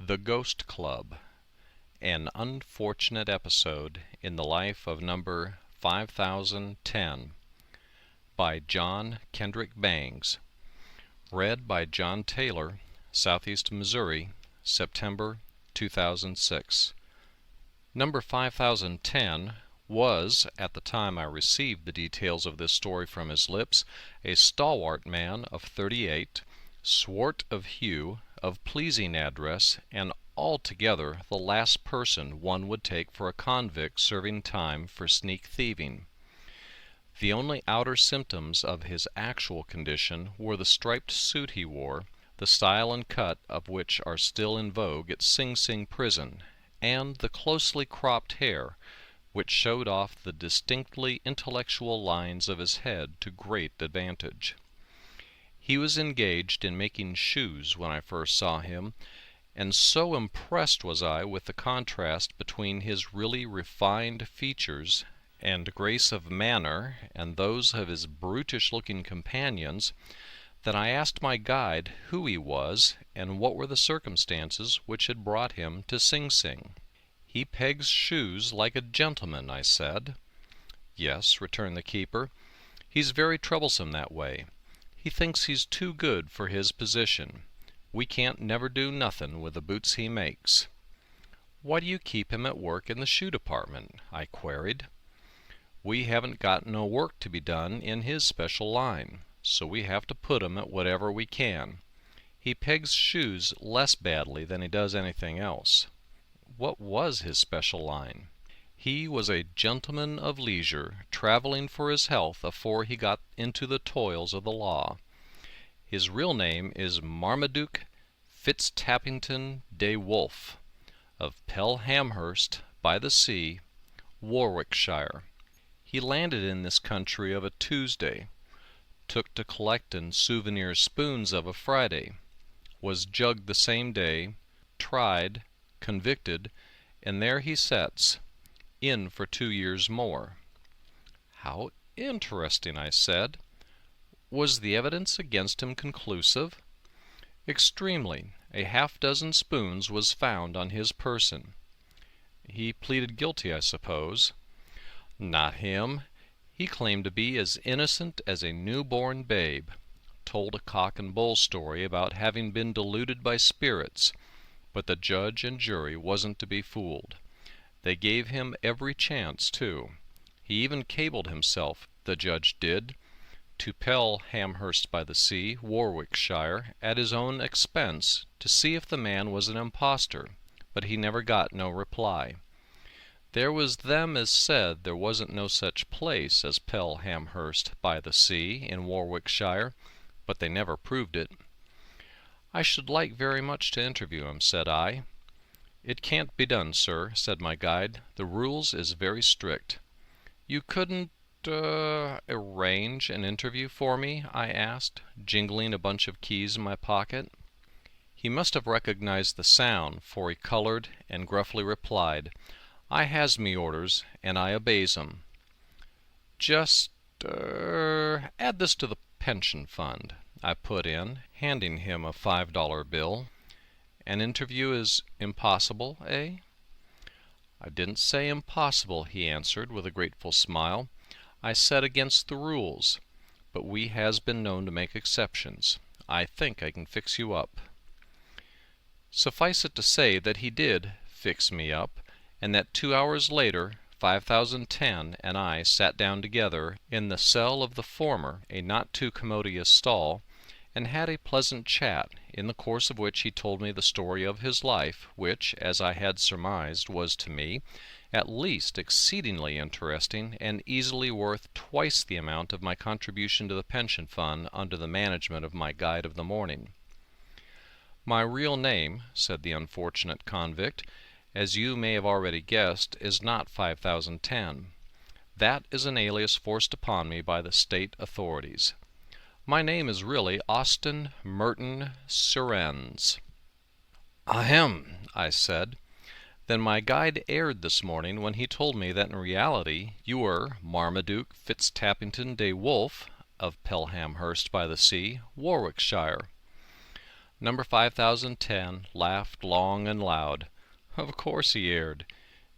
The Ghost Club, an unfortunate episode in the life of number 5010, by John Kendrick Bangs. Read by John Taylor, Southeast Missouri, September 2006. Number 5010 was, at the time I received the details of this story from his lips, a stalwart man of 38, swart of hue, of pleasing address, and altogether the last person one would take for a convict serving time for sneak thieving. The only outer symptoms of his actual condition were the striped suit he wore, the style and cut of which are still in vogue at Sing Sing prison, and the closely cropped hair, which showed off the distinctly intellectual lines of his head to great advantage. He was engaged in making shoes when I first saw him, and so impressed was I with the contrast between his really refined features and grace of manner and those of his brutish-looking companions that I asked my guide who he was and what were the circumstances which had brought him to Sing Sing. "He pegs shoes like a gentleman," I said. "Yes," returned the keeper, "he's very troublesome that way. He thinks he's too good for his position. We can't never do nothin' with the boots he makes." "Why do you keep him at work in the shoe department?" I queried. "We haven't got no work to be done in his special line, so we have to put him at whatever we can. He pegs shoes less badly than he does anything else." "What was his special line?" "He was a gentleman of leisure, traveling for his health afore he got into the toils of the law. His real name is Marmaduke Fitztappington de Wolfe, of Pelhamhurst by the Sea, Warwickshire. He landed in this country of a Tuesday, took to collectin' souvenir spoons of a Friday, was jugged the same day, tried, convicted, and there he sets, in for 2 years more." "How interesting," I said. "Was the evidence against him conclusive?" "Extremely. A half-dozen spoons was found on his person." "He pleaded guilty, I suppose?" "Not him. He claimed to be as innocent as a new-born babe. Told a cock and bull story about having been deluded by spirits, but the judge and jury wasn't to be fooled. They gave him every chance, too. He even cabled himself, the judge did, to Pelhamhurst by the Sea, Warwickshire, at his own expense, to see if the man was an impostor, but he never got no reply. There was them as said there wasn't no such place as Pelhamhurst by the Sea in Warwickshire, but they never proved it." "I should like very much to interview him," said I. "It can't be done, sir," said my guide. "The rules is very strict." "You couldn't arrange an interview for me?" I asked, jingling a bunch of keys in my pocket. He must have recognized the sound, for he colored and gruffly replied, "I has me orders, and I obeys 'em." "Just add this to the pension fund," I put in, handing him a $5 bill. "An interview is impossible, eh?" "I didn't say impossible," he answered with a grateful smile. "I said against the rules, but we has been known to make exceptions. I think I can fix you up." Suffice it to say that he did fix me up, and that 2 hours later 5010 and I sat down together in the cell of the former, a not too commodious stall, and had a pleasant chat, in the course of which he told me the story of his life, which, as I had surmised, was to me, at least, exceedingly interesting, and easily worth twice the amount of my contribution to the pension fund under the management of my guide of the morning. "My real name," said the unfortunate convict, "as you may have already guessed, is not 5010. That is an alias forced upon me by the state authorities. My name is really Austin Merton Surrenz." "Ahem," I said. "Then my guide erred this morning when he told me that in reality you were Marmaduke Fitztappington de Wolfe, of Pelhamhurst by the Sea, Warwickshire." Number 5010 laughed long and loud. Of course he erred.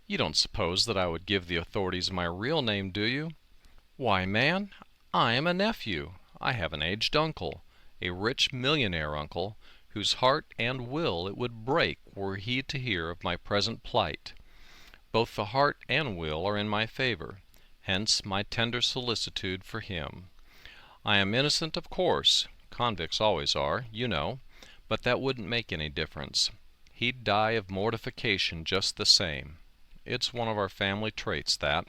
You don't suppose that I would give the authorities my real name, do you? Why, man, I am a nephew. I have an aged uncle, a rich millionaire uncle, whose heart and will it would break were he to hear of my present plight. Both the heart and will are in my favor, hence my tender solicitude for him. I am innocent, of course. Convicts always are, you know, but that wouldn't make any difference. He'd die of mortification just the same. It's one of our family traits, that.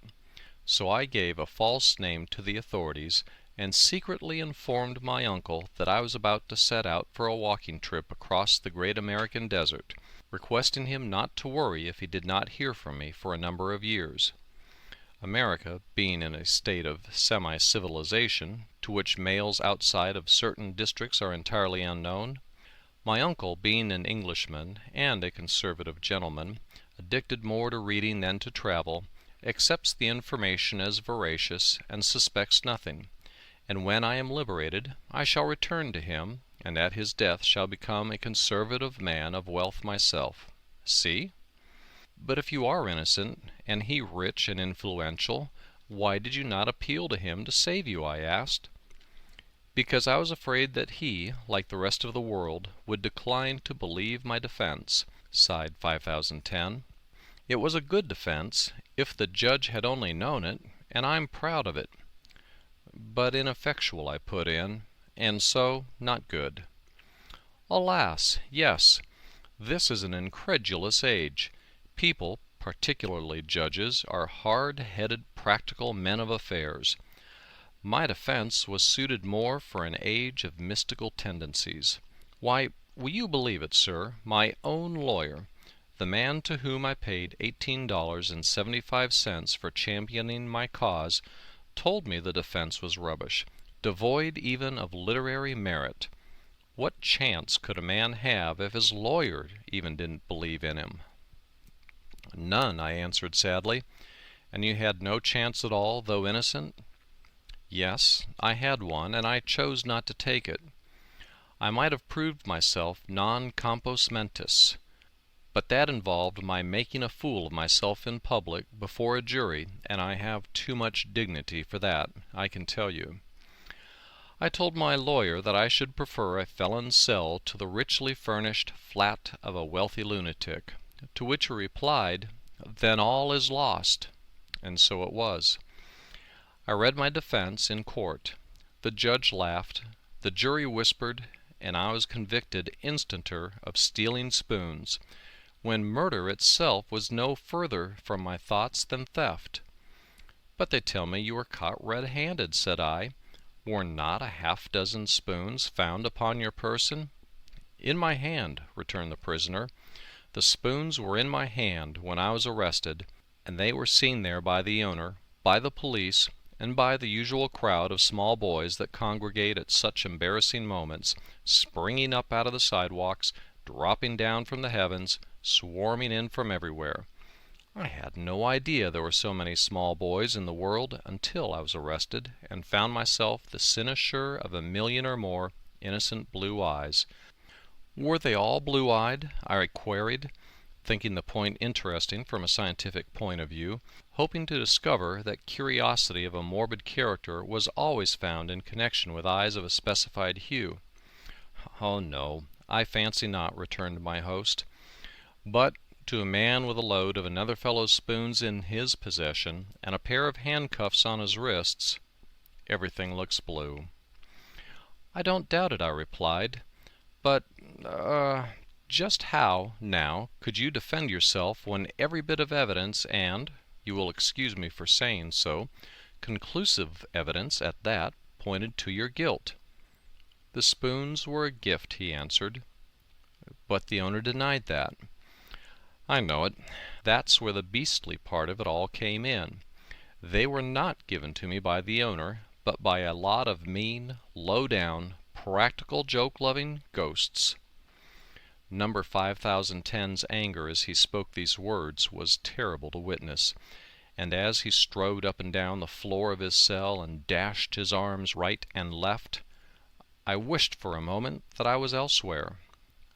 So I gave a false name to the authorities and secretly informed my uncle that I was about to set out for a walking trip across the great American desert, requesting him not to worry if he did not hear from me for a number of years. America being in a state of semi-civilization, to which mails outside of certain districts are entirely unknown, my uncle being an Englishman and a conservative gentleman, addicted more to reading than to travel, accepts the information as veracious and suspects nothing, and when I am liberated I shall return to him, and at his death shall become a conservative man of wealth myself. See? But if you are innocent, and he rich and influential, why did you not appeal to him to save you? I asked. Because I was afraid that he, like the rest of the world, would decline to believe my defense, sighed 5010. It was a good defense, if the judge had only known it, and I'm proud of it. But ineffectual, I put in, and so not good. Alas, yes, this is an incredulous age. People, particularly judges, are hard-headed, practical men of affairs. My defense was suited more for an age of mystical tendencies. Why, will you believe it, sir, my own lawyer, the man to whom I paid $18.75 for championing my cause, told me the defense was rubbish, devoid even of literary merit. What chance could a man have if his lawyer even didn't believe in him? None, I answered sadly. And you had no chance at all, though innocent? Yes, I had one, and I chose not to take it. I might have proved myself non compos mentis, but that involved my making a fool of myself in public before a jury, and I have too much dignity for that, I can tell you. I told my lawyer that I should prefer a felon's cell to the richly furnished flat of a wealthy lunatic, to which he replied, "Then all is lost." And so it was. I read my defense in court. The judge laughed, the jury whispered, and I was convicted instanter of stealing spoons, when murder itself was no further from my thoughts than theft. "But they tell me you were caught red-handed," said I. "Were not a half-dozen spoons found upon your person?" "In my hand," returned the prisoner. "The spoons were in my hand when I was arrested, and they were seen there by the owner, by the police, and by the usual crowd of small boys that congregate at such embarrassing moments, springing up out of the sidewalks, dropping down from the heavens, swarming in from everywhere. I had no idea there were so many small boys in the world until I was arrested and found myself the cynosure of 1,000,000 or more innocent blue eyes." "Were they all blue-eyed?" I queried, thinking the point interesting from a scientific point of view, hoping to discover that curiosity of a morbid character was always found in connection with eyes of a specified hue. "Oh, no, I fancy not," returned my host. "But to a man with a load of another fellow's spoons in his possession, and a pair of handcuffs on his wrists, everything looks blue." "I don't doubt it," I replied. "But, just how, now, could you defend yourself when every bit of evidence and, you will excuse me for saying so, conclusive evidence at that, pointed to your guilt?" "The spoons were a gift," he answered. "But the owner denied that." "I know it. That's where the beastly part of it all came in. They were not given to me by the owner, but by a lot of mean, low-down, practical joke-loving ghosts." Number 5010's anger as he spoke these words was terrible to witness, and as he strode up and down the floor of his cell and dashed his arms right and left, I wished for a moment that I was elsewhere.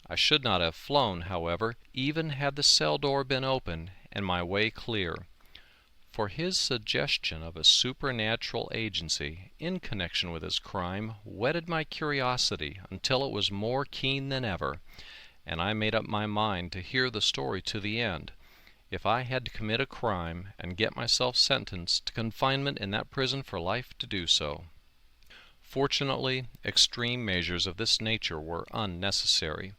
I should not have flown, however, even had the cell door been open and my way clear, for his suggestion of a supernatural agency in connection with his crime whetted my curiosity until it was more keen than ever, and I made up my mind to hear the story to the end, if I had to commit a crime and get myself sentenced to confinement in that prison for life to do so. Fortunately, extreme measures of this nature were unnecessary,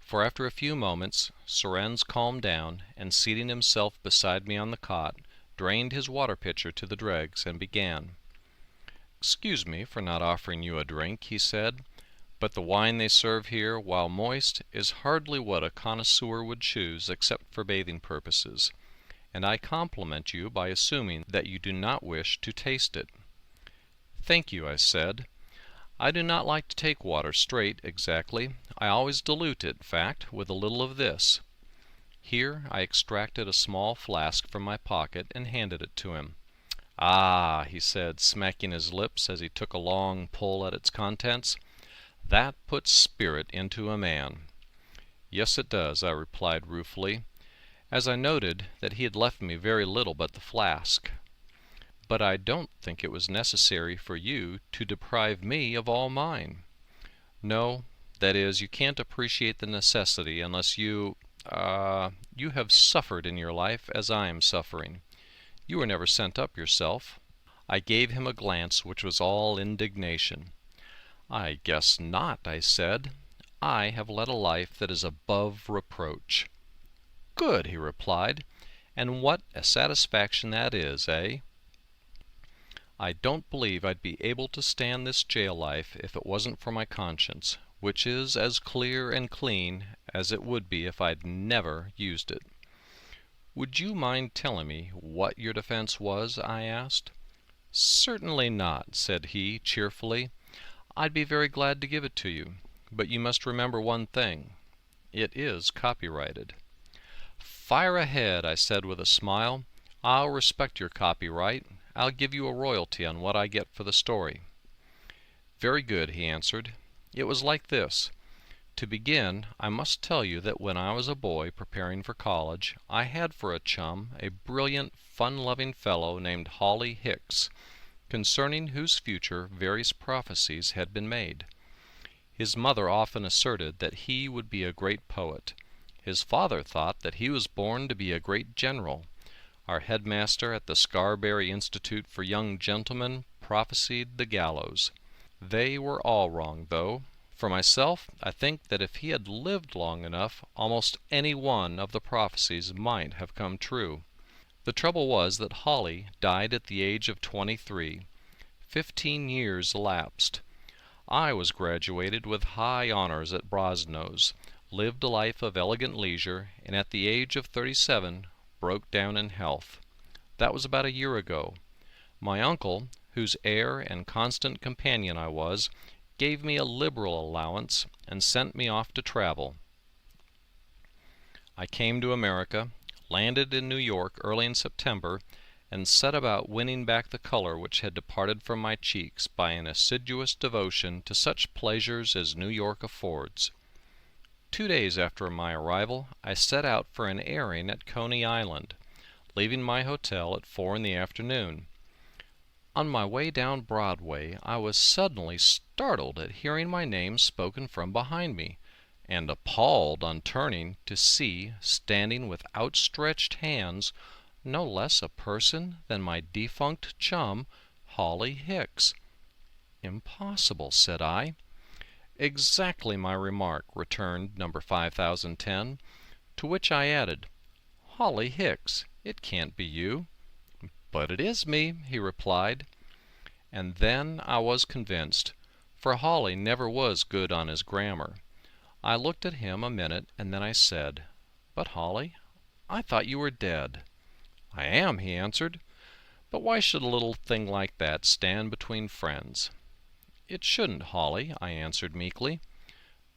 for after a few moments Surrenz calmed down, and seating himself beside me on the cot, drained his water pitcher to the dregs and began. "Excuse me for not offering you a drink," he said, "but the wine they serve here, while moist, is hardly what a connoisseur would choose except for bathing purposes, and I compliment you by assuming that you do not wish to taste it." "Thank you," I said. "I do not like to take water straight, exactly. I always dilute it, in fact, with a little of this." Here I extracted a small flask from my pocket and handed it to him. "Ah," he said, smacking his lips as he took a long pull at its contents, "that puts spirit into a man." "Yes, it does," I replied ruefully, as I noted that he had left me very little but the flask. "But I don't think it was necessary for you to deprive me of all mine." "No, that is, you can't appreciate the necessity unless you have suffered in your life as I am suffering. You were never sent up yourself." I gave him a glance which was all indignation. "I guess not," I said. "I have led a life that is above reproach." "Good," he replied. "And what a satisfaction that is, eh?" "I don't believe I'd be able to stand this jail life if it wasn't for my conscience, which is as clear and clean as it would be if I'd never used it." "Would you mind telling me what your defense was?" I asked. "Certainly not," said he, cheerfully. "I'd be very glad to give it to you, but you must remember one thing. It is copyrighted." "Fire ahead," I said with a smile. "I'll respect your copyright. I'll give you a royalty on what I get for the story." "Very good," he answered. "It was like this. To begin, I must tell you that when I was a boy preparing for college, I had for a chum a brilliant, fun-loving fellow named Hawley Hicks, concerning whose future various prophecies had been made. His mother often asserted that he would be a great poet. His father thought that he was born to be a great general. Our headmaster at the Scarberry Institute for Young Gentlemen prophesied the gallows. They were all wrong, though. For myself, I think that if he had lived long enough, almost any one of the prophecies might have come true. The trouble was that Hawley died at the age of 23. 15 years elapsed. I was graduated with high honors at Brasenose, lived a life of elegant leisure, and at the age of 37 broke down in health. That was about a year ago. My uncle, whose heir and constant companion I was, gave me a liberal allowance and sent me off to travel. I came to America, landed in New York early in September, and set about winning back the color which had departed from my cheeks by an assiduous devotion to such pleasures as New York affords. 2 days after my arrival I set out for an airing at Coney Island, leaving my hotel at 4 in the afternoon. On my way down Broadway I was suddenly startled at hearing my name spoken from behind me, and appalled on turning to see, standing with outstretched hands, no less a person than my defunct chum, Hawley Hicks. "Impossible," said I. "Exactly my remark," returned number 5010, to which I added, "Hawley Hicks, it can't be you." "But it is me," he replied. And then I was convinced, for Hawley never was good on his grammar. I looked at him a minute, and then I said, "But, Hawley, I thought you were dead." "I am," he answered. "But why should a little thing like that stand between friends?" "It shouldn't, Hawley," I answered meekly.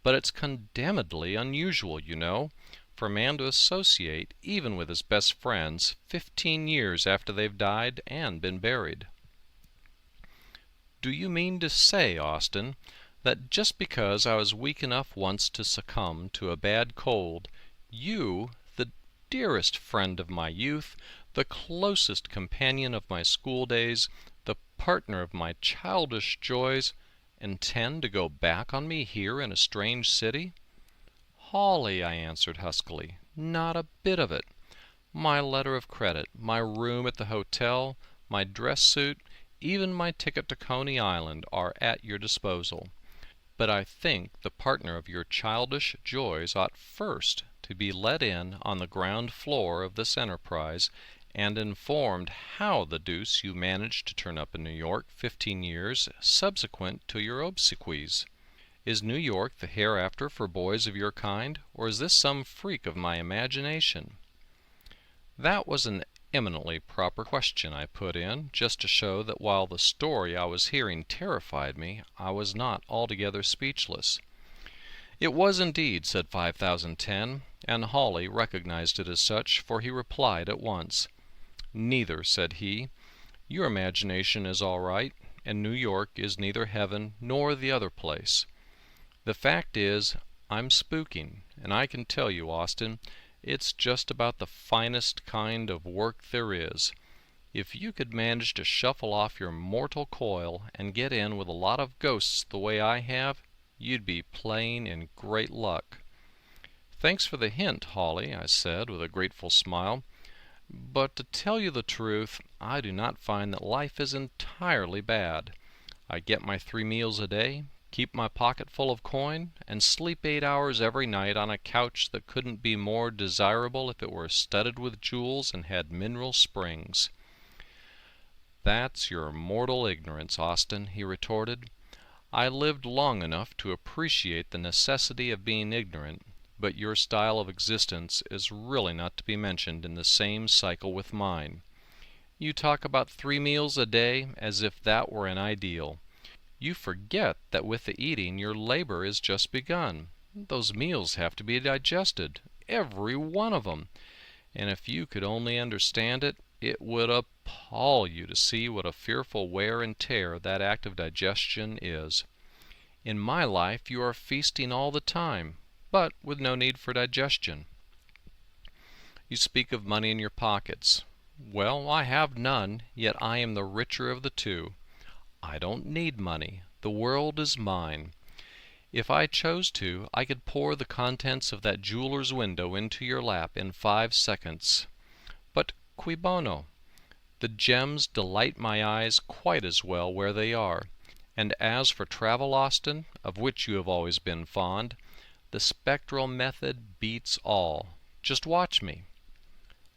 "But it's condemnedly unusual, you know, for a man to associate, even with his best friends, 15 years after they've died and been buried." "Do you mean to say, Austin, that just because I was weak enough once to succumb to a bad cold, you, the dearest friend of my youth, the closest companion of my school days, the partner of my childish joys, intend to go back on me here in a strange city?" "Hawley," I answered huskily, "not a bit of it. My letter of credit, my room at the hotel, my dress suit, even my ticket to Coney Island are at your disposal. But I think the partner of your childish joys ought first to be let in on the ground floor of this enterprise and informed how the deuce you managed to turn up in New York 15 years subsequent to your obsequies. Is New York the hereafter for boys of your kind, or is this some freak of my imagination?" "That was an eminently proper question," I put in, just to show that while the story I was hearing terrified me, I was not altogether speechless. "It was indeed," said 5010, and Hawley recognized it as such, for he replied at once. "Neither," said he. "Your imagination is all right, and New York is neither heaven nor the other place. The fact is, I'm spooking, and I can tell you, Austin, it's just about the finest kind of work there is. If you could manage to shuffle off your mortal coil and get in with a lot of ghosts the way I have, you'd be playing in great luck." "Thanks for the hint, Hawley," I said with a grateful smile. "But to tell you the truth, I do not find that life is entirely bad. I get my 3 meals a day, keep my pocket full of coin, and sleep 8 hours every night on a couch that couldn't be more desirable if it were studded with jewels and had mineral springs." "That's your mortal ignorance, Austin," he retorted. "I lived long enough to appreciate the necessity of being ignorant, but your style of existence is really not to be mentioned in the same cycle with mine. You talk about 3 meals a day as if that were an ideal. You forget that with the eating your labor is just begun. Those meals have to be digested, every one of them, and if you could only understand it, it would appall you to see what a fearful wear and tear that act of digestion is. In my life you are feasting all the time, but with no need for digestion. You speak of money in your pockets. Well, I have none, yet I am the richer of the two. I don't need money. The world is mine. If I chose to, I could pour the contents of that jeweler's window into your lap in 5 seconds. But cui bono? The gems delight my eyes quite as well where they are. And as for travel, Austin, of which you have always been fond, the spectral method beats all. Just watch me."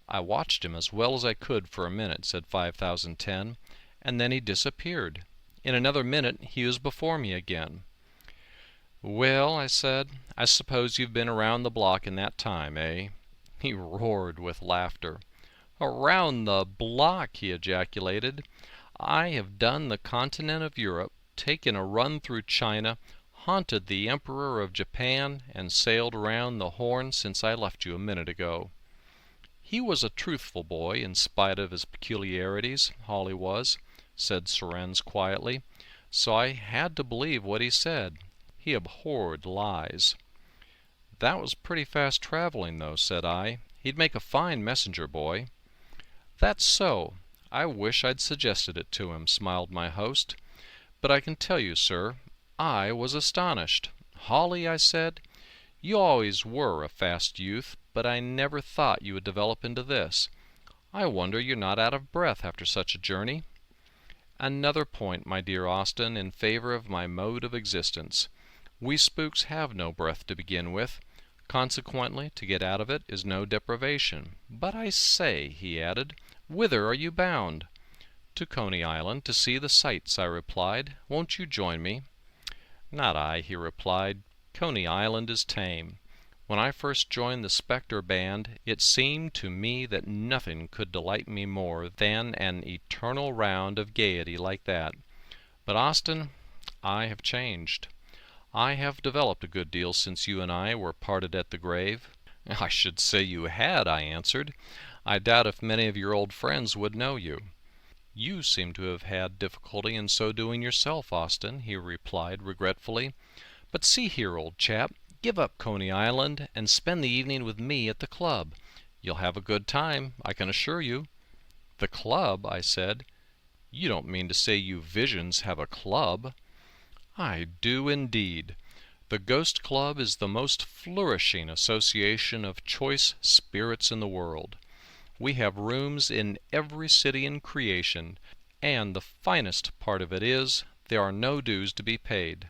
"I watched him as well as I could for a minute," said 5010, "and then he disappeared. In another minute he was before me again." "Well," I said, "I suppose you've been around the block in that time, eh?" He roared with laughter. "Around the block!" he ejaculated. "I have done the continent of Europe, taken a run through China, haunted the Emperor of Japan, and sailed around the Horn since I left you a minute ago." "He was a truthful boy, in spite of his peculiarities, Hawley was," said Surrenz quietly, "so I had to believe what he said. He abhorred lies." "That was pretty fast traveling, though," said I. "He'd make a fine messenger boy." "That's so. I wish I'd suggested it to him," smiled my host. "But I can tell you, sir, I was astonished. 'Hawley,' I said, 'you always were a fast youth, but I never thought you would develop into this. I wonder you're not out of breath after such a journey.' Another point, my dear Austin, in favor of my mode of existence. We spooks have no breath to begin with. Consequently, to get out of it is no deprivation. But I say," he added, "whither are you bound?" "To Coney Island, to see the sights," I replied. "Won't you join me?" "Not I," he replied. "Coney Island is tame. When I first joined the Spectre Band, it seemed to me that nothing could delight me more than an eternal round of gaiety like that. But, Austin, I have changed. I have developed a good deal since you and I were parted at the grave." "I should say you had," I answered. "I doubt if many of your old friends would know you." "You seem to have had difficulty in so doing yourself, Austin," he replied regretfully. "But see here, old chap, give up Coney Island and spend the evening with me at the club. You'll have a good time, I can assure you." "The club?" I said. "You don't mean to say you Visions have a club?" "I do indeed. The Ghost Club is the most flourishing association of choice spirits in the world. We have rooms in every city in creation, and the finest part of it is, there are no dues to be paid.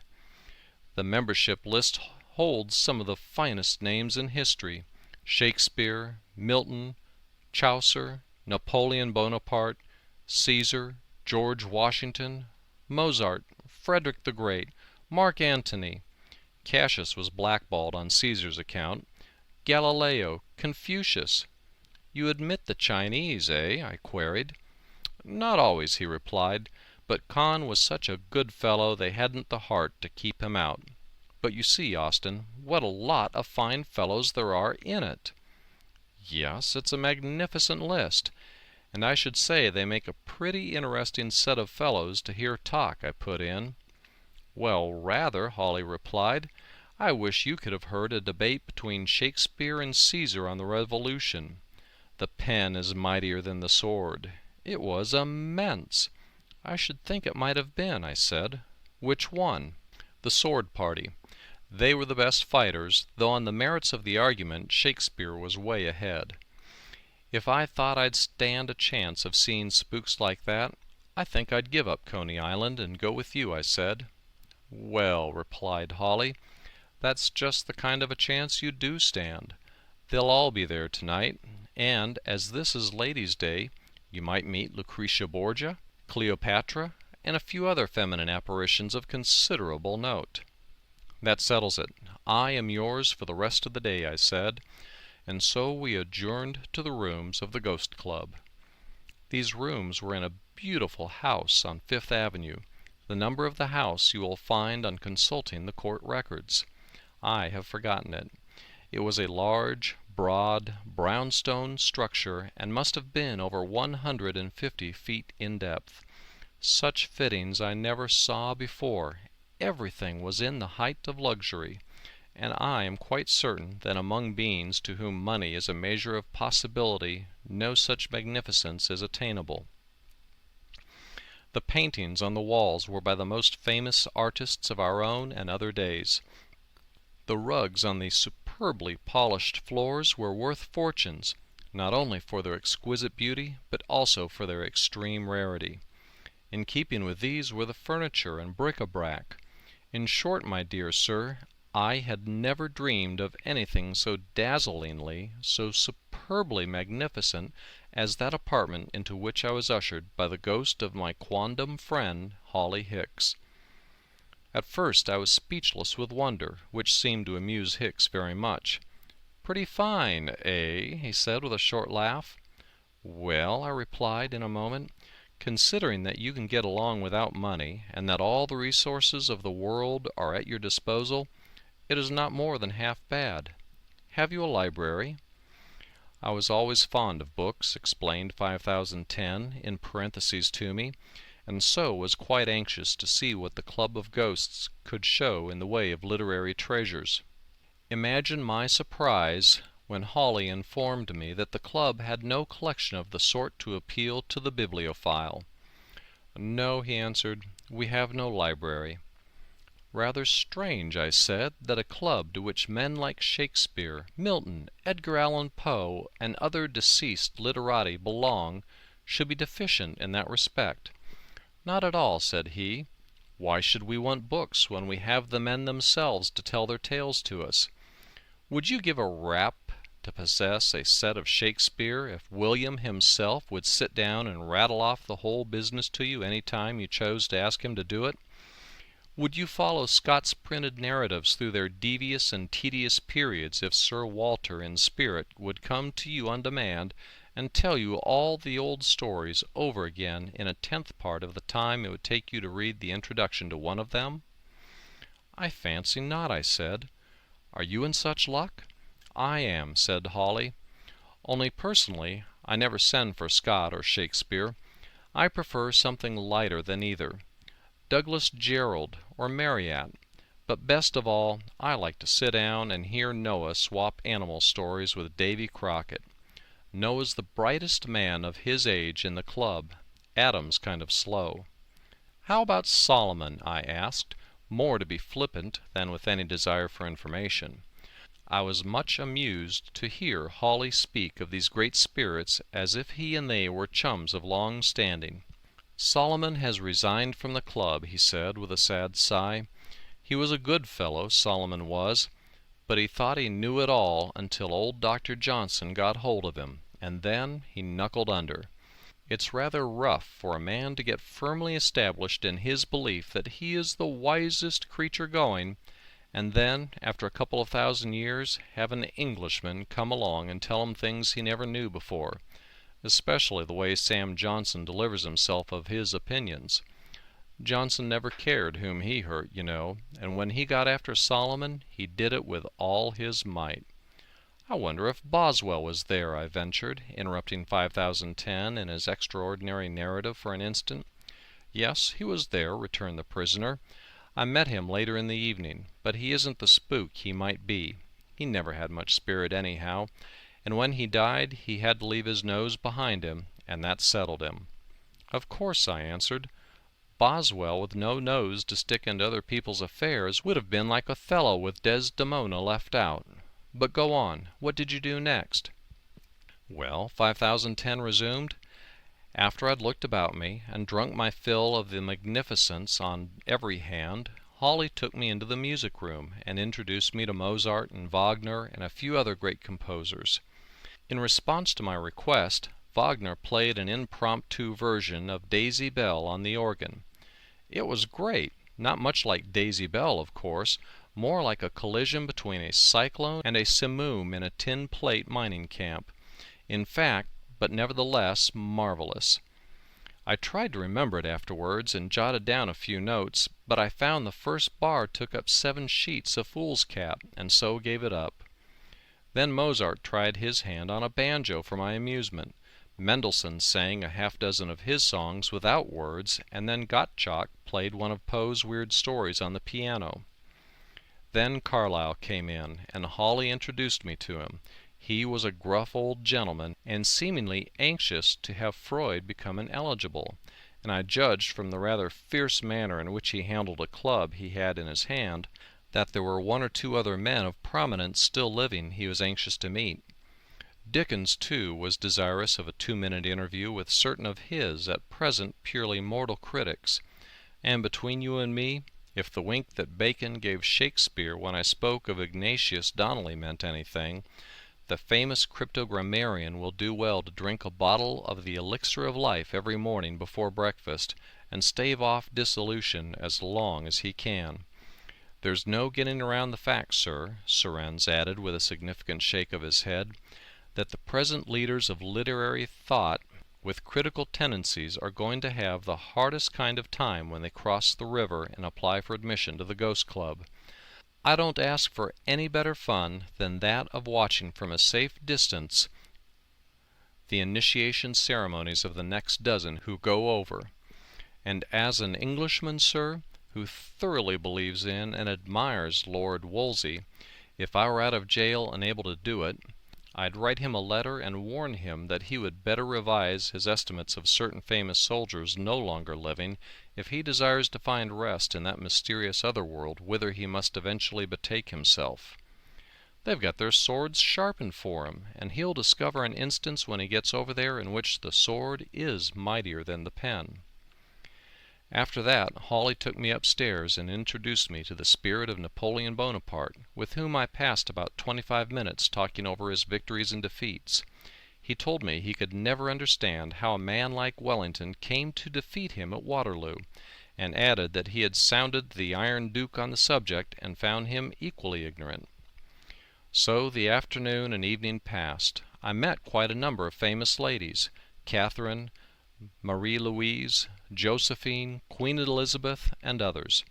The membership list holds some of the finest names in history: Shakespeare, Milton, Chaucer, Napoleon Bonaparte, Caesar, George Washington, Mozart, Frederick the Great, Mark Antony. Cassius was blackballed on Caesar's account. Galileo, Confucius." "You admit the Chinese, eh?" I queried. "Not always," he replied, "but Kahn was such a good fellow they hadn't the heart to keep him out. But you see, Austin, what a lot of fine fellows there are in it." "Yes, it's a magnificent list, and I should say they make a pretty interesting set of fellows to hear talk," I put in. "Well, rather," Hawley replied. "I wish you could have heard a debate between Shakespeare and Caesar on the Revolution. The pen is mightier than the sword. It was immense." "I should think it might have been," I said. "Which one?" "The sword party. They were the best fighters, though on the merits of the argument Shakespeare was way ahead." "If I thought I'd stand a chance of seeing spooks like that, I think I'd give up Coney Island and go with you," I said. "Well," replied Hawley, "that's just the kind of a chance you do stand. They'll all be there tonight, and as this is Ladies' Day, you might meet Lucretia Borgia, Cleopatra, and a few other feminine apparitions of considerable note." "That settles it. I am yours for the rest of the day," I said, and so we adjourned to the rooms of the Ghost Club. These rooms were in a beautiful house on Fifth Avenue. The number of the house you will find on consulting the court records. I have forgotten it. It was a large, broad, brownstone structure and must have been over 150 feet in depth. Such fittings I never saw before. Everything was in the height of luxury, and I am quite certain that among beings to whom money is a measure of possibility no such magnificence is attainable. The paintings on the walls were by the most famous artists of our own and other days. The rugs on the superbly polished floors were worth fortunes, not only for their exquisite beauty, but also for their extreme rarity. In keeping with these were the furniture and bric-a-brac. In short, my dear sir, I had never dreamed of anything so dazzlingly, so superbly magnificent as that apartment into which I was ushered by the ghost of my quondam friend, Hawley Hicks. At first I was speechless with wonder, which seemed to amuse Hicks very much. "Pretty fine, eh?" he said with a short laugh. "Well," I replied in a moment, "considering that you can get along without money, and that all the resources of the world are at your disposal, it is not more than half bad. Have you a library?" "I was always fond of books," explained 5010 in parentheses to me, and so was quite anxious to see what the Club of Ghosts could show in the way of literary treasures. Imagine my surprise when Hawley informed me that the club had no collection of the sort to appeal to the bibliophile. "No," he answered, "we have no library." "Rather strange," I said, "that a club to which men like Shakespeare, Milton, Edgar Allan Poe, and other deceased literati belong should be deficient in that respect." "Not at all," said he. "Why should we want books when we have the men themselves to tell their tales to us? Would you give a rap to possess a set of Shakespeare if William himself would sit down and rattle off the whole business to you any time you chose to ask him to do it? Would you follow Scott's printed narratives through their devious and tedious periods if Sir Walter in spirit would come to you on demand and tell you all the old stories over again in a tenth part of the time it would take you to read the introduction to one of them?" "I fancy not," I said. "Are you in such luck?" "I am," said Hawley. "Only personally I never send for Scott or Shakespeare. I prefer something lighter than either. Douglas Jerrold or Marryat. But best of all, I like to sit down and hear Noah swap animal stories with Davy Crockett. Noah's the brightest man of his age in the club. Adam's kind of slow. "How about Solomon?" I asked, more to be flippant than with any desire for information. I was much amused to hear Hawley speak of these great spirits as if he and they were chums of long standing. "Solomon has resigned from the club," he said with a sad sigh. "He was a good fellow, Solomon was, but he thought he knew it all until old Dr. Johnson got hold of him, and then he knuckled under. It's rather rough for a man to get firmly established in his belief that he is the wisest creature going, and then, after a couple of thousand years, have an Englishman come along and tell him things he never knew before, especially the way Sam Johnson delivers himself of his opinions. Johnson never cared whom he hurt, you know, and when he got after Solomon, he did it with all his might." "I wonder if Boswell was there," I ventured, interrupting 5010 in his extraordinary narrative for an instant. "Yes, he was there," returned the prisoner. "I met him later in the evening, but he isn't the spook he might be. He never had much spirit anyhow, and when he died he had to leave his nose behind him, and that settled him." "Of course," I answered. "Boswell with no nose to stick into other people's affairs would have been like Othello with Desdemona left out. But go on. What did you do next?" "Well," 5010 resumed, "after I'd looked about me and drunk my fill of the magnificence on every hand, Hawley took me into the music room and introduced me to Mozart and Wagner and a few other great composers. In response to my request, Wagner played an impromptu version of Daisy Bell on the organ. It was great, not much like Daisy Bell, of course, more like a collision between a cyclone and a simoom in a tin plate mining camp. In fact, but nevertheless, marvelous. I tried to remember it afterwards and jotted down a few notes, but I found the first bar took up 7 sheets of foolscap, and so gave it up. Then Mozart tried his hand on a banjo for my amusement. Mendelssohn sang a half-dozen of his songs without words, and then Gottschalk played one of Poe's weird stories on the piano. Then Carlyle came in, and Hawley introduced me to him. He was a gruff old gentleman, and seemingly anxious to have Freud become ineligible, and I judged from the rather fierce manner in which he handled a club he had in his hand that there were 1 or 2 other men of prominence still living he was anxious to meet. Dickens, too, was desirous of a 2-minute interview with certain of his, at present, purely mortal critics. And between you and me, if the wink that Bacon gave Shakespeare when I spoke of Ignatius Donnelly meant anything, the famous cryptogrammarian will do well to drink a bottle of the elixir of life every morning before breakfast, and stave off dissolution as long as he can. There's no getting around the fact, sir," Surrenz added with a significant shake of his head, "that the present leaders of literary thought with critical tendencies are going to have the hardest kind of time when they cross the river and apply for admission to the Ghost Club. I don't ask for any better fun than that of watching from a safe distance the initiation ceremonies of the next dozen who go over. And as an Englishman, sir, who thoroughly believes in and admires Lord Wolsey, if I were out of jail and able to do it, I'd write him a letter and warn him that he would better revise his estimates of certain famous soldiers no longer living if he desires to find rest in that mysterious other world whither he must eventually betake himself. They've got their swords sharpened for him, and he'll discover an instance when he gets over there in which the sword is mightier than the pen." After that, Hawley took me upstairs and introduced me to the spirit of Napoleon Bonaparte, with whom I passed about 25 minutes talking over his victories and defeats. He told me he could never understand how a man like Wellington came to defeat him at Waterloo, and added that he had sounded the Iron Duke on the subject and found him equally ignorant. So the afternoon and evening passed. I met quite a number of famous ladies: Catherine, Marie Louise, Josephine, Queen Elizabeth, and others.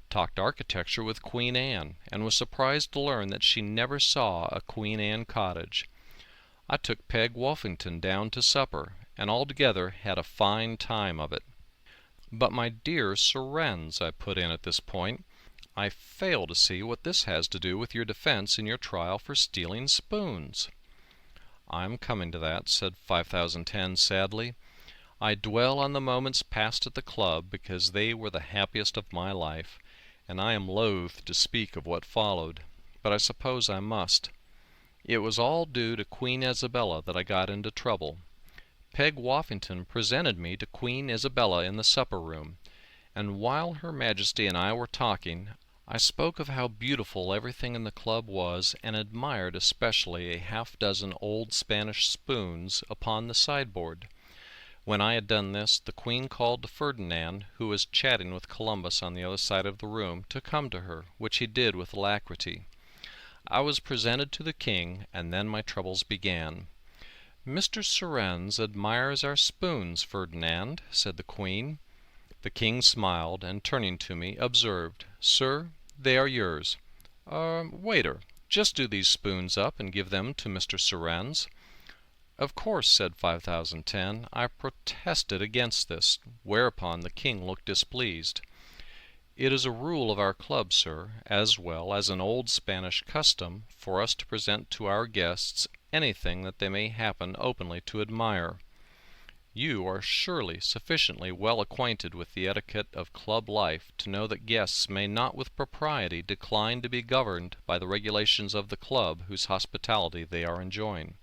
Talked architecture with Queen Anne, and was surprised to learn that she never saw a Queen Anne cottage. I took Peg Woffington down to supper, and altogether had a fine time of it. "But my dear Surrenz," I put in at this point, "I fail to see what this has to do with your defense in your trial for stealing spoons." "I'm coming to that," said 5010 sadly. "I dwell on the moments passed at the club because they were the happiest of my life, and I am loath to speak of what followed, but I suppose I must. It was all due to Queen Isabella that I got into trouble. Peg Woffington presented me to Queen Isabella in the supper-room, and while Her Majesty and I were talking, I spoke of how beautiful everything in the club was, and admired especially a half-dozen old Spanish spoons upon the sideboard. When I had done this, the Queen called to Ferdinand, who was chatting with Columbus on the other side of the room, to come to her, which he did with alacrity. I was presented to the King, and then my troubles began. "Mr. Surrenz admires our spoons, Ferdinand," said the Queen. The King smiled, and turning to me, observed, "Sir, they are yours. Waiter, just do these spoons up and give them to Mr. Surrenz." "Of course," said 5010. I protested against this, whereupon the King looked displeased. "It is a rule of our club, sir, as well as an old Spanish custom, for us to present to our guests anything that they may happen openly to admire. You are surely sufficiently well acquainted with the etiquette of club life to know that guests may not with propriety decline to be governed by the regulations of the club whose hospitality they are enjoying."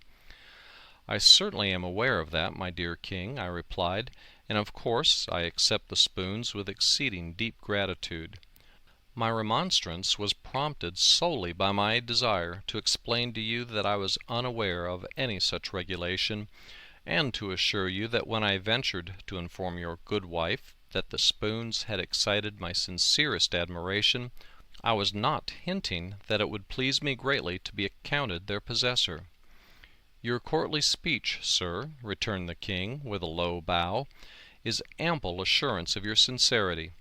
"I certainly am aware of that, my dear King," I replied, "and of course I accept the spoons with exceeding deep gratitude. My remonstrance was prompted solely by my desire to explain to you that I was unaware of any such regulation, and to assure you that when I ventured to inform your good wife that the spoons had excited my sincerest admiration, I was not hinting that it would please me greatly to be accounted their possessor." "Your courtly speech, sir," returned the King, with a low bow, "is ample assurance of your sincerity,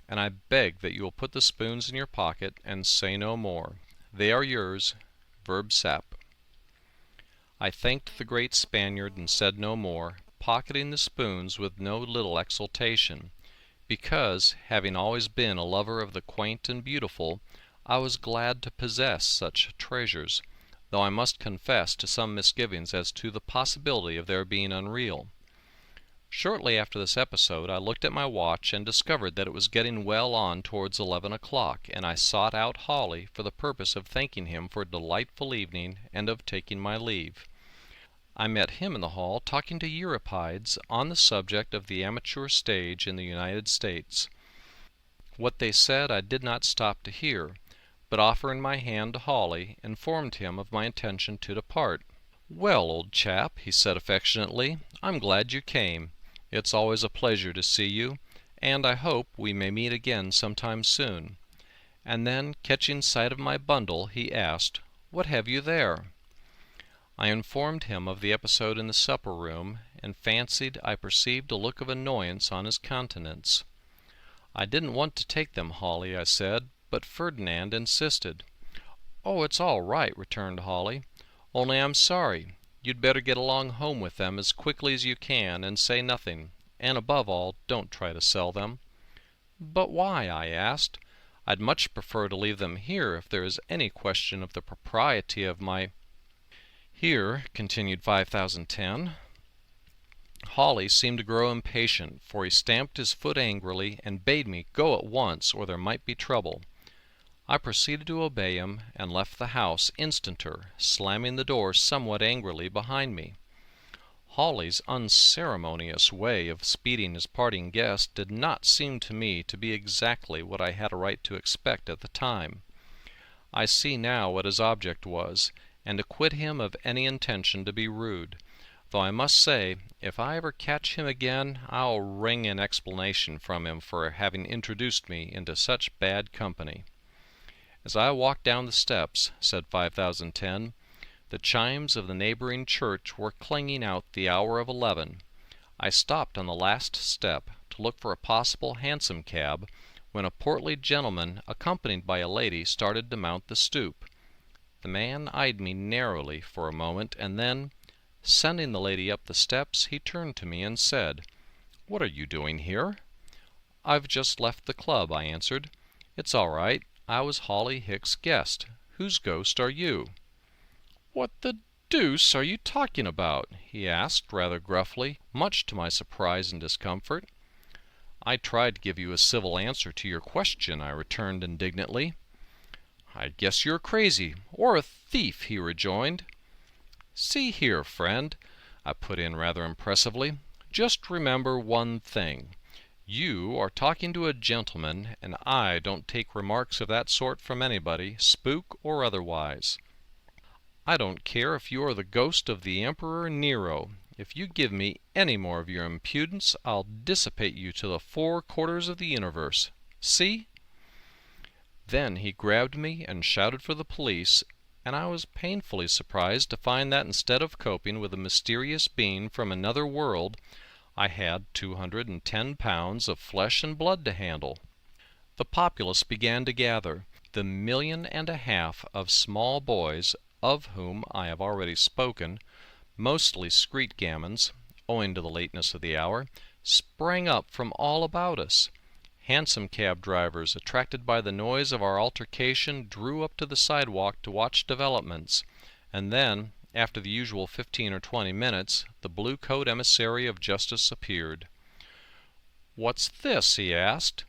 and I beg that you will put the spoons in your pocket and say no more. They are yours, verb sap." I thanked the great Spaniard and said no more, pocketing the spoons with no little exultation, because, having always been a lover of the quaint and beautiful, I was glad to possess such treasures, though I must confess to some misgivings as to the possibility of their being unreal. Shortly after this episode I looked at my watch and discovered that it was getting well on towards 11 o'clock, and I sought out Hawley for the purpose of thanking him for a delightful evening and of taking my leave. I met him in the hall talking to Euripides on the subject of the amateur stage in the United States. What they said I did not stop to hear, but offering my hand to Hawley, informed him of my intention to depart. "Well, old chap," he said affectionately, "I'm glad you came. It's always a pleasure to see you, and I hope we may meet again sometime soon." And then, catching sight of my bundle, he asked, "What have you there?" I informed him of the episode in the supper-room, and fancied I perceived a look of annoyance on his countenance. "I didn't want to take them, Hawley," I said, but Ferdinand insisted. "Oh, it's all right," returned Hawley, "only I'm sorry. You'd better get along home with them as quickly as you can, and say nothing, and above all, don't try to sell them." "But why?" I asked. "I'd much prefer to leave them here if there is any question of the propriety of my—" "Here," continued 5010. Hawley seemed to grow impatient, for he stamped his foot angrily and bade me go at once or there might be trouble. I proceeded to obey him, and left the house instanter, slamming the door somewhat angrily behind me. Hawley's unceremonious way of speeding his parting guest did not seem to me to be exactly what I had a right to expect at the time. I see now what his object was, and acquit him of any intention to be rude, though I must say, if I ever catch him again, I'll wring an explanation from him for having introduced me into such bad company. As I walked down the steps, said 5010, the chimes of the neighboring church were clanging out the hour of 11. I stopped on the last step to look for a possible hansom cab, when a portly gentleman, accompanied by a lady, started to mount the stoop. The man eyed me narrowly for a moment, and then, Sending the lady up the steps, he turned to me and said, "What are you doing here?" "I've just left the club," I answered. "It's all right. I was Holly Hicks' guest. Whose ghost are you?" "What the deuce are you talking about?" he asked rather gruffly, much to my surprise and discomfort. "I tried to give you a civil answer to your question," I returned indignantly. "I guess you're crazy, or a thief," he rejoined. "See here, friend," I put in rather impressively, "just remember one thing. You are talking to a gentleman, and I don't take remarks of that sort from anybody, spook or otherwise. I don't care if you are the ghost of the Emperor Nero. If you give me any more of your impudence, I'll dissipate you to the 4 quarters of the universe. See?" Then he grabbed me and shouted for the police, and I was painfully surprised to find that instead of coping with a mysterious being from another world, I had 210 pounds of flesh and blood to handle. The populace began to gather. The 1.5 million of small boys, of whom I have already spoken, mostly screet gamins, owing to the lateness of the hour, sprang up from all about us. Hansom cab drivers, attracted by the noise of our altercation, drew up to the sidewalk to watch developments, and then, after the usual 15 or 20 minutes, the blue-coat emissary of justice appeared. "What's this?" he asked.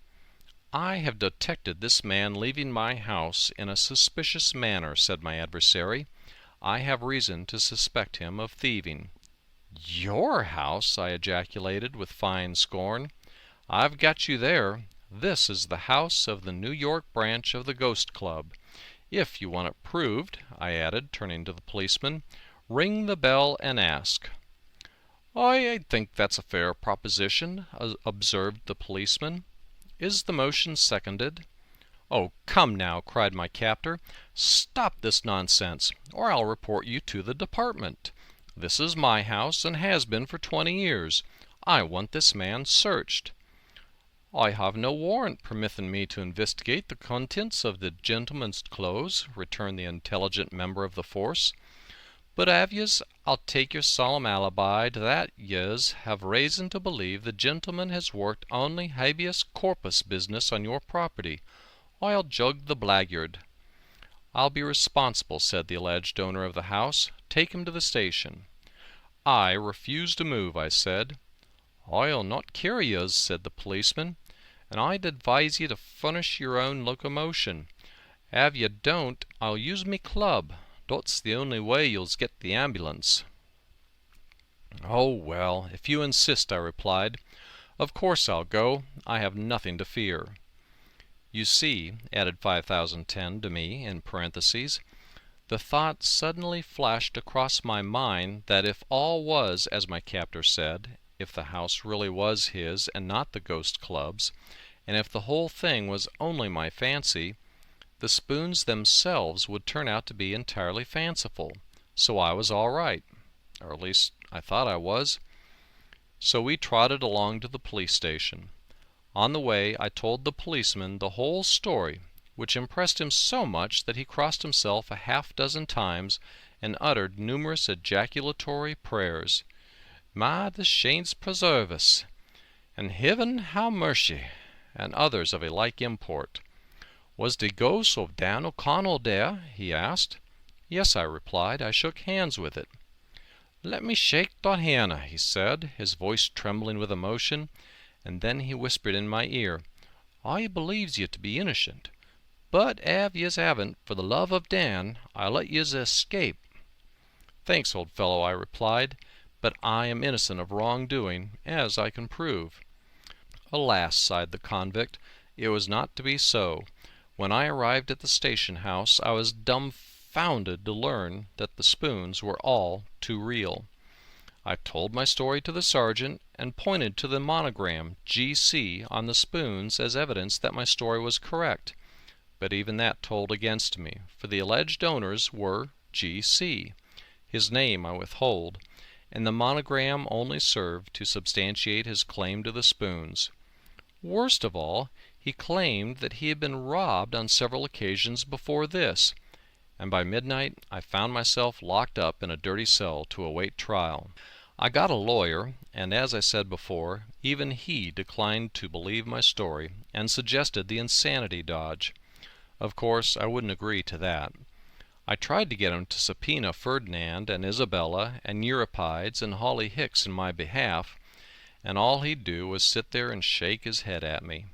"I have detected this man leaving my house in a suspicious manner," said my adversary. "I have reason to suspect him of thieving." "Your house!" I ejaculated with fine scorn. "I've got you there. This is the house of the New York branch of the Ghost Club. If you want it proved," I added, turning to the policeman, "ring the bell and ask." "I think that's a fair proposition," observed the policeman. "Is the motion seconded?" "Oh, come now," cried my captor. "Stop this nonsense, or I'll report you to the department. This is my house, and has been for 20 years. I want this man searched." "I have no warrant permitting me to investigate the contents of the gentleman's clothes," returned the intelligent member of the force. "But have yez, I'll take your solemn alibi that yez have reason to believe the gentleman has worked only habeas corpus business on your property, I'll jug the blackguard." "I'll be responsible," said the alleged owner of the house. "Take him to the station." I refused to move, I said. "I'll not carry yez," said the policeman, "and I'd advise ye to furnish your own locomotion. Av ye don't, I'll use me club. Dot's the only way you'll get the ambulance." "Oh, well, if you insist," I replied. "Of course I'll go. I have nothing to fear." "You see," added 5010 to me in parentheses, "the thought suddenly flashed across my mind that if all was as my captor said, if the house really was his and not the Ghost Club's, and if the whole thing was only my fancy, the spoons themselves would turn out to be entirely fanciful. So I was all right, or at least I thought I was." So we trotted along to the police station. On the way I told the policeman the whole story, which impressed him so much that he crossed himself a half-dozen times and uttered numerous ejaculatory prayers. "Ma the saints preserve us," and "Heaven have mercy," and others of a like import. "Was the ghost of Dan O'Connell there?" he asked. "Yes," I replied. "I shook hands with it." "Let me shake dot hand," he said, his voice trembling with emotion, and then he whispered in my ear, "I believes ye to be innocent, but av yez haven't, for the love of Dan, I'll let yez escape." "Thanks, old fellow," I replied, "but I am innocent of wrong-doing, as I can prove." "Alas," sighed the convict, "it was not to be so. When I arrived at the station house I was dumbfounded to learn that the spoons were all too real. I told my story to the sergeant, and pointed to the monogram G.C. on the spoons as evidence that my story was correct, but even that told against me, for the alleged owners were G.C. His name I withhold, and the monogram only served to substantiate his claim to the spoons. Worst of all, he claimed that he had been robbed on several occasions before this, and by midnight I found myself locked up in a dirty cell to await trial. I got a lawyer, and as I said before, even he declined to believe my story and suggested the insanity dodge. Of course, I wouldn't agree to that. I tried to get him to subpoena Ferdinand and Isabella and Euripides and Holly Hicks in my behalf, and all he'd do was sit there and shake his head at me.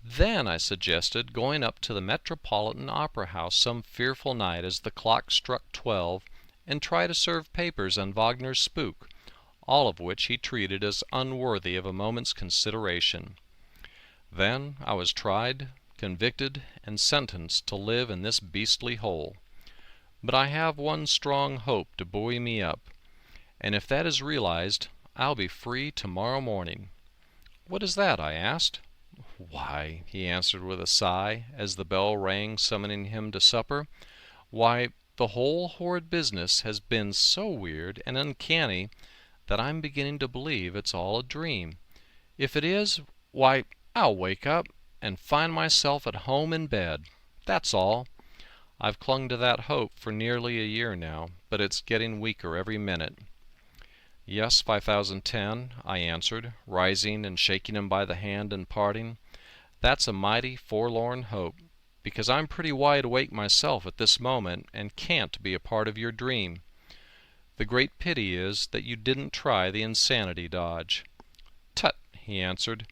Then I suggested going up to the Metropolitan Opera House some fearful night as the clock struck 12 and try to serve papers on Wagner's Spook, all of which he treated as unworthy of a moment's consideration. Then I was tried, convicted, and sentenced to live in this beastly hole. But I have one strong hope to buoy me up, and if that is realized, I'll be free tomorrow morning. "What is that?" I asked. "Why," he answered with a sigh, as the bell rang summoning him to supper, "why, the whole horrid business has been so weird and uncanny that I'm beginning to believe it's all a dream. If it is, why, I'll wake up and find myself at home in bed. That's all. I've clung to that hope for nearly a year now, but it's getting weaker every minute." "Yes, 5010, I answered, rising and shaking him by the hand in parting. "That's a mighty forlorn hope, because I'm pretty wide awake myself at this moment and can't be a part of your dream. The great pity is that you didn't try the insanity dodge." "Tut," he answered,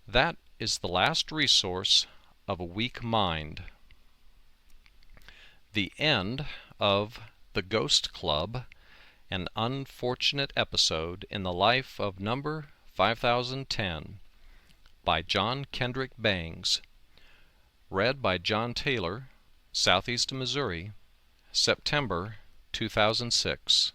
"that is the last resource of a weak mind." The end of The Ghost Club, an unfortunate episode in the life of number 5010, by John Kendrick Bangs. Read by John Taylor, Southeast Missouri, September 2006.